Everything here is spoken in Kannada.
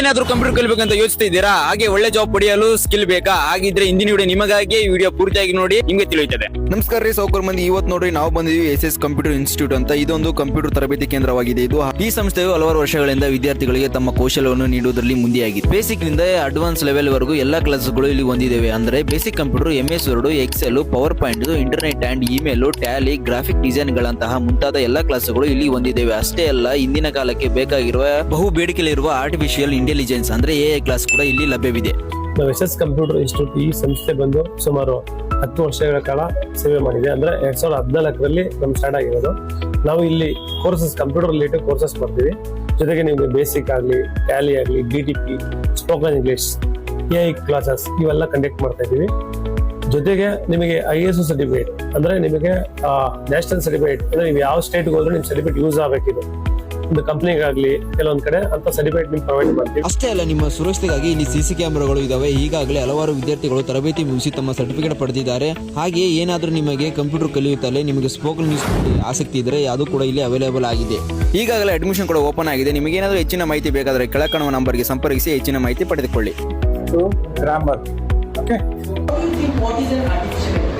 ಏನಾದ್ರೂ ಕಂಪ್ಯೂಟರ್ ಕಲಿಬೇಕಂತ ಯೋಚಿಸ್ತಿದ್ದೀರಾ? ಹಾಗೆ ಒಳ್ಳೆ ಜಾಬ್ ಪಡೆಯಲು ಸ್ಕಿಲ್ ಬೇಕಾ? ಹಾಗಿದ್ರೆ ಇಂದಿನ ವಿಡಿಯೋ ನಿಮಗಾಗಿ ಈ ವಿಡಿಯೋ ಪೂರ್ತಿಯಾಗಿ ನೋಡಿ, ನಿಮ್ಗೆ ತಿಳಿಯುತ್ತದೆ. ನಮಸ್ಕಾರ ರೀ ಸೌಕರ್ ಮಂದಿ. ಇವತ್ತು ನೋಡ್ರಿ ನಾವು ಬಂದಿದ್ದೀವಿ SS ಕಂಪ್ಯೂಟರ್ ಇನ್ಸ್ಟಿಟ್ಯೂಟ್ ಅಂತ. ಇದೊಂದು ಕಂಪ್ಯೂಟರ್ ತರಬೇತಿ ಕೇಂದ್ರವಾಗಿದೆ. ಈ ಸಂಸ್ಥೆಯು ಹಲವಾರು ವರ್ಷಗಳಿಂದ ವಿದ್ಯಾರ್ಥಿಗಳಿಗೆ ತಮ್ಮ ಕೌಶಲ್ಯವನ್ನು ನೀಡುವುದರಲ್ಲಿ ಮುಂದೆಯಾಗಿದೆ. ಬೇಸಿಕ್ ನಿಂದ ಅಡ್ವಾನ್ಸ್ ಲೆವೆಲ್ ವರೆಗೂ ಎಲ್ಲಾ ಕ್ಲಾಸ್ಗಳು ಇಲ್ಲಿ ಹೊಂದಿದ್ದೇವೆ. ಅಂದ್ರೆ basic computer, MS word, Excel, PowerPoint, internet and email, Tally, graphic design ಗಳಂತಹ ಮುಂತಾದ ಎಲ್ಲಾ ಕ್ಲಾಸ್ಗಳು ಇಲ್ಲಿ ಹೊಂದಿದ್ದೇವೆ. ಅಷ್ಟೇ ಅಲ್ಲ, ಇಂದಿನ ಕಾಲಕ್ಕೆ ಬೇಕಾಗಿರುವ ಬಹು ಬೇಡಿಕೆಯಲ್ಲಿರುವ ಆರ್ಟಿಫಿಷಿಯಲ್ ಇಂಟೆಲಿಜೆನ್ಸ್ ಅಂದ್ರೆ AI ಕ್ಲಾಸ್ ಕೂಡ ಇಲ್ಲಿ ಲಭ್ಯವಿದೆ. ನಾವು SS ಕಂಪ್ಯೂಟರ್ ಇನ್ಸ್ಟಿಟ್ಯೂಟ್ ಈ ಸಂಸ್ಥೆ ಬಂದು ಸುಮಾರು 10 ವರ್ಷಗಳ ಕಾಲ ಸೇವೆ ಮಾಡಿದೆ. ಅಂದ್ರೆ 2014ರಲ್ಲಿ ನಮ್ಗೆ ಸ್ಟಾರ್ಟ್ ಆಗಿರೋದು. ನಾವು ಇಲ್ಲಿ ಕೋರ್ಸಸ್, ಕಂಪ್ಯೂಟರ್ ರಿಲೇಟೆಡ್ ಕೋರ್ಸಸ್ ಮಾಡ್ತೀವಿ. ಜೊತೆಗೆ ನಿಮಗೆ ಬೇಸಿಕ್ ಆಗಲಿ, ಟ್ಯಾಲಿ ಆಗಲಿ, BTP, spoken English, AI classes ಇವೆಲ್ಲ ಕಂಡಕ್ಟ್ ಮಾಡ್ತಾ ಇದ್ದೀವಿ. ಜೊತೆಗೆ ನಿಮಗೆ ISO ಸರ್ಟಿಫಿಕೇಟ್ ಅಂದ್ರೆ ನಿಮಗೆ ನ್ಯಾಷನಲ್ ಸರ್ಟಿಫಿಕೇಟ್ ಅಂದ್ರೆ ನೀವು ಯಾವ ಸ್ಟೇಟ್ಗೆ ಹೋದ್ರೂ ನಿಮ್ಮ ಸರ್ಟಿಫಿಕೇಟ್ ಯೂಸ್ ಆಗಬೇಕಿದೆ. ಒಂದು ಕಂಪ್ನಿಗಾಗ್ಲಿ ಕೆಲವೊಂದ್ ಕಡೆ ಅಂತ ಸರ್ಟಿಫಿಕೇಟ್ ನಿಮ್ಗೆ ಪ್ರೊವೈಡ್ ಮಾಡ್ತೀವಿ. ಅಷ್ಟೇ ಅಲ್ಲ, ನಿಮ್ಮ ಸುರಕ್ಷತೆಗಾಗಿ ಇಲ್ಲಿ CC ಕ್ಯಾಮೆರಾಗಳು ಇದಾವೆ. ಈಗಾಗಲೇ ಹಲವಾರು ವಿದ್ಯಾರ್ಥಿಗಳು ತರಬೇತಿ ಮುಗಿಸಿ ತಮ್ಮ ಸರ್ಟಿಫಿಕೇಟ್ ಪಡೆದಿದ್ದಾರೆ. ಹಾಗೆಯೇ ಏನಾದ್ರೂ ನಿಮಗೆ ಕಂಪ್ಯೂಟರ್ ಕಲಿಯುತ್ತಲೇ ನಿಮಗೆ ಸ್ಪೋಕನ್ ನ್ಯೂಸ್ ಆಸಕ್ತಿ ಇದ್ರೆ ಅದು ಕೂಡ ಇಲ್ಲಿ ಅವೈಲೇಬಲ್ ಆಗಿದೆ. ಈಗಾಗಲೇ ಅಡ್ಮಿಷನ್ ಕೂಡ ಓಪನ್ ಆಗಿದೆ. ನಿಮಗೆ ಏನಾದರೂ ಹೆಚ್ಚಿನ ಮಾಹಿತಿ ಬೇಕಾದರೆ ಕೆಳಕಾಣುವ ನಂಬರ್ಗೆ ಸಂಪರ್ಕಿಸಿ ಹೆಚ್ಚಿನ ಮಾಹಿತಿ ಪಡೆದುಕೊಳ್ಳಿ. Grammar. Okay. What do you think? What is an artificial intelligence?